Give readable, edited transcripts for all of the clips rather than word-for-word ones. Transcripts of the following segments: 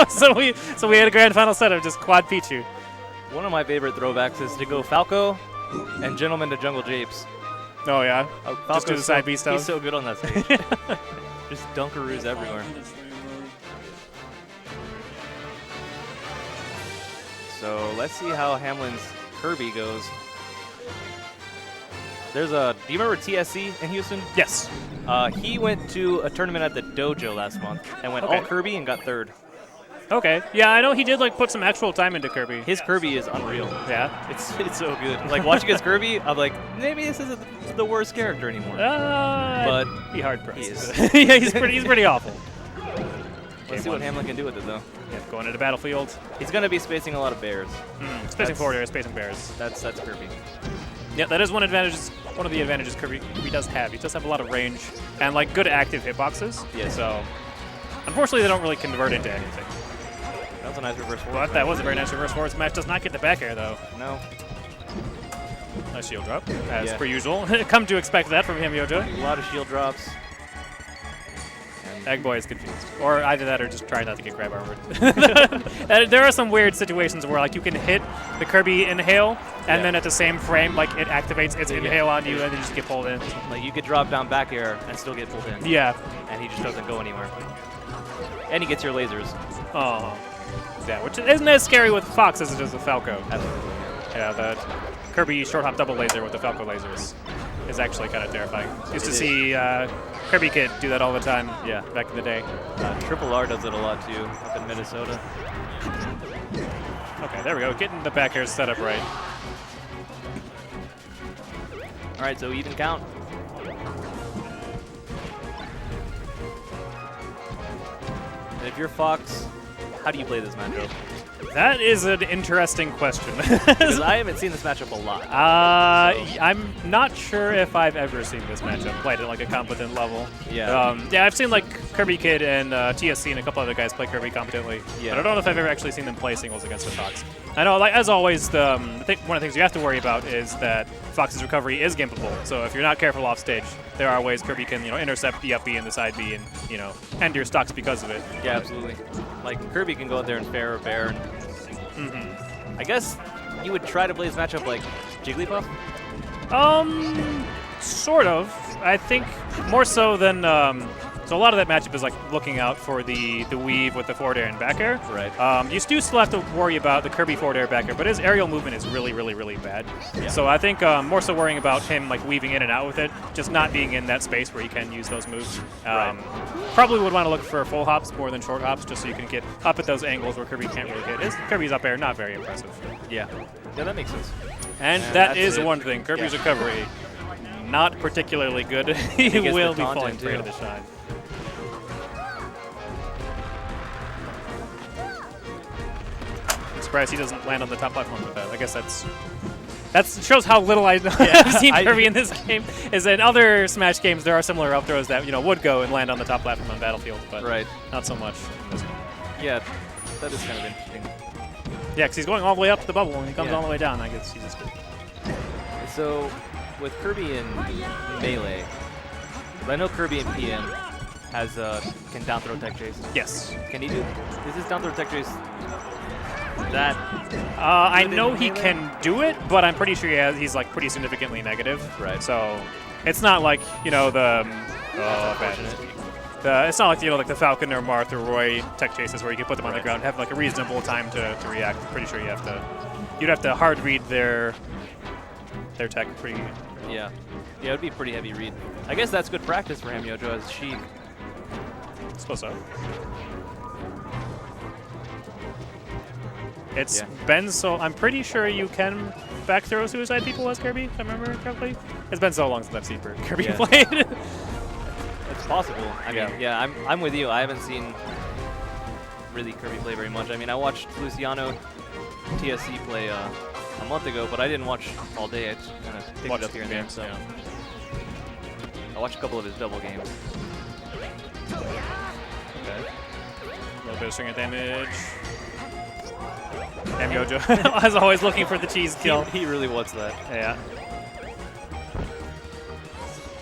so we had a grand final set of just quad Pichu. One of my favorite throwbacks is to go Falco and Gentleman to Jungle Japes. Oh yeah, Falco's just do the side B stuff. He's so good on that stage. Just Dunkaroos everywhere. So let's see how Hamlin's Kirby goes. There's a. Do you remember TSC in Houston? Yes. He went to a tournament at the dojo last month and went all Kirby and got third. Okay. Yeah, I know he did like put some actual time into Kirby. His Kirby is unreal. Yeah. It's so good. Like watching his Kirby, I'm like, maybe this isn't the worst character anymore. But he hard pressed. He is. Yeah, he's pretty awful. Let's see what Hamlin can do with it though. Yeah, going into battlefield. He's gonna be spacing a lot of bears. Spacing forward air, spacing bears. That's Kirby. Yeah, that is one of the advantages Kirby does have. He does have a lot of range and like good active hitboxes. Yeah. So unfortunately they don't really convert into anything. That was a nice reverse forward. But that was a very nice reverse forward smash. Does not get the back air though. No. Nice shield drop, as per usual. Come to expect that from hamyojo. A lot of shield drops. Egg Boy is confused. Or either that or just try not to get grab armored. There are some weird situations where like you can hit the Kirby inhale and then at the same frame like it activates its inhale on you and then you just get pulled in. Like you could drop down back air and still get pulled in. Yeah. And he just doesn't go anywhere. And he gets your lasers. Oh. Yeah, which isn't as scary with Fox as it is with Falco. Absolutely. Yeah, the Kirby short hop double laser with the Falco lasers is actually kind of terrifying. Used to see Kirby Kid do that all the time. Yeah, back in the day. Triple R does it a lot too up in Minnesota. Okay, there we go. Getting the back air set up right. All right, so even count. And if you're Fox, how do you play this matchup? That is an interesting question. Because I haven't seen this matchup a lot. I'm not sure if I've ever seen this matchup played at like a competent level. Yeah. Yeah, I've seen like Kirby Kid and TSC and a couple other guys play Kirby competently. Yeah. But I don't know if I've ever actually seen them play singles against a Fox. I know, like as always, one of the things you have to worry about is that Fox's recovery is gameable. So if you're not careful off stage, there are ways Kirby can intercept the up B and the side B and end your stocks because of it. Yeah, absolutely. Like Kirby can go out there and fair or bear. And I guess you would try to play this matchup like Jigglypuff? Sort of. I think more so than so a lot of that matchup is like looking out for the weave with the forward air and back air. Right. You do still have to worry about the Kirby forward air back air, but his aerial movement is really, really, really bad. Yeah. So I think more so worrying about him like weaving in and out with it, just not being in that space where he can use those moves. Probably would want to look for full hops more than short hops, just so you can get up at those angles where Kirby can't really hit. Kirby's up air, not very impressive. Yeah. Yeah, that makes sense. And that is one thing. Kirby's recovery, not particularly good. He will be falling prey to the shine. I'm surprised he doesn't land on the top platform with that. I guess that shows how little I've seen Kirby in this game. Is in other Smash games there are similar up throws that would go and land on the top platform on Battlefield, but not so much in this one. Yeah, that is kind of interesting. Yeah, because he's going all the way up the bubble and he comes all the way down. I guess he's just good. So with Kirby in Melee, I know Kirby in PM can down throw tech chase. Yes. Can he do? Is his down throw tech chase that? I know he can do it, but I'm pretty sure he's like pretty significantly negative. Right. So it's not like it's not like like the Falcon or Marth or Roy tech chases where you can put them on the ground, have like a reasonable time to react. Pretty sure you'd have to hard read their tech pretty. Yeah. Yeah, it would be a pretty heavy read. I guess that's good practice for hamyojo as Sheik. I suppose so. It's been so. I'm pretty sure you can back throw suicide people as Kirby, if I remember correctly. It's been so long since I've seen Kirby played. It's possible. I mean, I'm with you. I haven't seen really Kirby play very much. I mean, I watched Luciano TSC play a month ago, but I didn't watch all day. I just kind of picked it up here and there. So I watched a couple of his double games. Okay. A little bit of stringer damage. hamyojo, as always, looking for the cheese kill. He really wants that. Yeah.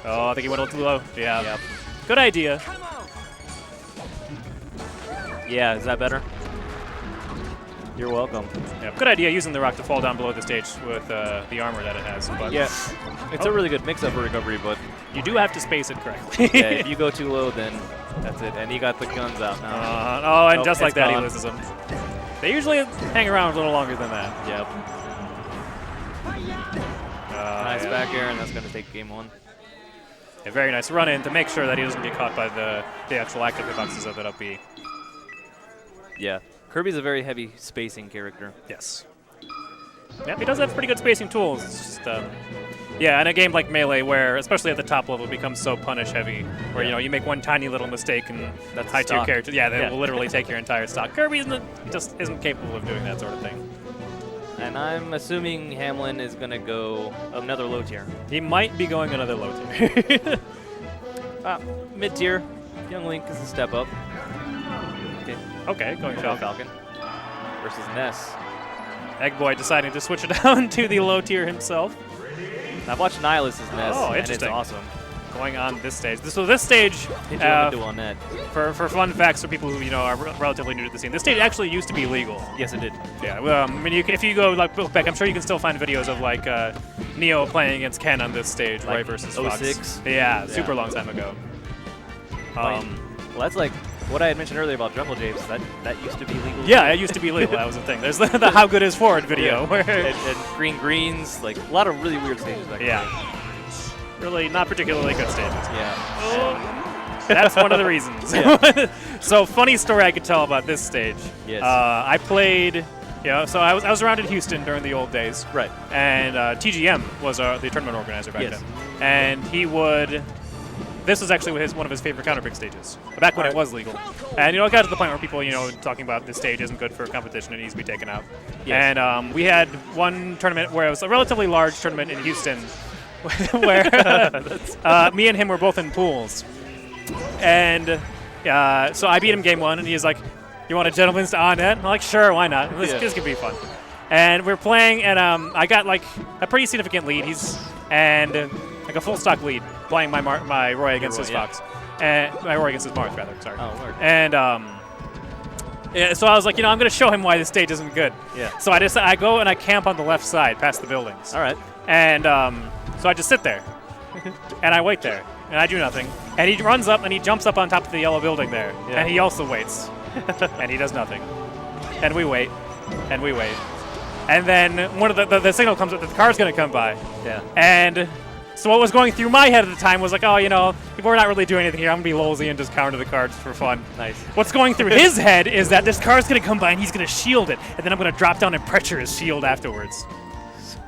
Oh, I think he went a little too low. Yeah. Yep. Good idea. Yeah, is that better? You're welcome. Yeah, good idea using the rock to fall down below the stage with the armor that it has. But Yeah, it's a really good mix-up for recovery, but you do have to space it correctly. yeah, if you go too low, then that's it. And he got the guns out now. Oh, and Nope, just like it's that, he gone. loses them. They usually hang around a little longer than that. Yep. Nice Yeah. back air, and that's going to take game 1. A very nice run in to make sure that he doesn't get caught by the actual active hitboxes of that up B. Yeah. Kirby's a very heavy spacing character. Yes. Yep, he does have pretty good spacing tools. It's just, yeah, in a game like Melee, where especially at the top level, it becomes so punish heavy, where you make one tiny little mistake and That's high tier stock. character. Yeah, they Yeah. will literally take your entire stock. Kirby just isn't capable of doing that sort of thing. And I'm assuming Hamlin is going to go another low tier. He might be going another low tier. Mid tier. Young Link is a step up. Okay, going Falcon. Falcon versus Ness. Egg Boy deciding to switch it down to the low tier himself. I've watched Nihilus' Ness, Oh, and it's interesting. awesome. Going on this stage. So this stage, Hit you with a dual net. for fun facts for people who are relatively new to the scene, this stage actually used to be legal. Yes, it did. Yeah, I mean, if you go look back, I'm sure you can still find videos of like Neo playing against Ken on this stage, Like right versus Fox. 06? Yeah, super long time ago. Well, that's like what I had mentioned earlier about Jungle Japes. That used to be legal. Yeah, it used to be legal. That was the thing. There's the How Good Is Forward video. Yeah. Where and green greens, like a lot of really weird stages back then. yeah, really not particularly good stages. Yeah. That's one of the reasons. So funny story I could tell about this stage. Yes. I played, so I was around in Houston during the old days. Right. And TGM was the tournament organizer back Yes. then. And he would. This was actually one of his favorite counterpick stages, back when it was legal. And it got to the point where people, talking about this stage isn't good for competition, it needs to be taken out. Yes. And we had one tournament where it was a relatively large tournament in Houston, where me and him were both in pools. And so I beat him game 1, and he's like, "You want a gentleman's to on net?" I'm like, "Sure, why not? This could be fun." And we're playing, and I got like a pretty significant lead. Like a full stock lead, playing my Roy against his Fox, and my Roy against his Mars rather. Sorry. Oh, Lord. And so I was like, I'm going to show him why this stage isn't good. Yeah. So I go and I camp on the left side, past the buildings. All right. And so I just sit there, and I wait there, and I do nothing. And he runs up and he jumps up on top of the yellow building there, Yeah. and he also waits, and he does nothing. And we wait, and we wait, and then one of the signal comes up that the car's going to come by. Yeah. And so what was going through my head at the time was like, we're not really doing anything here. I'm going to be lolzy and just counter the car just for fun. Nice. What's going through his head is that this car's going to come by and he's going to shield it, and then I'm going to drop down and pressure his shield afterwards.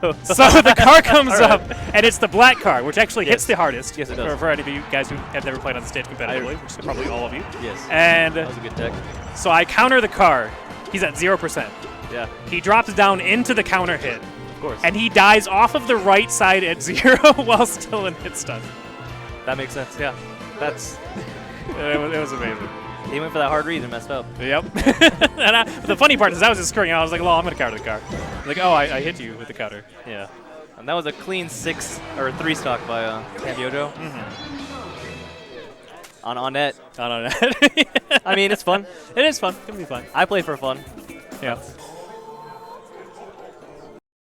So the car comes up, and it's the black car, which actually hits the hardest. Yes, it does. For any of you guys who have never played on the stage competitively, which is probably all of you. Yes. And That was a good tech. so I counter the car. He's at 0%. Yeah. He drops down into the counter hit. Of course. And he dies off of the right side at 0 while still in hit stun. That makes sense. Yeah. That's. It was amazing. He went for that hard read and messed up. Yep. And the funny part is I was just screwing out. I was like, I'm going to counter the car. Like, I hit you with the counter. Yeah. And that was a clean 3 stock by hamyojo. On net. Not on that. I mean, it's fun. It is fun. It can be fun. I play for fun. Yeah.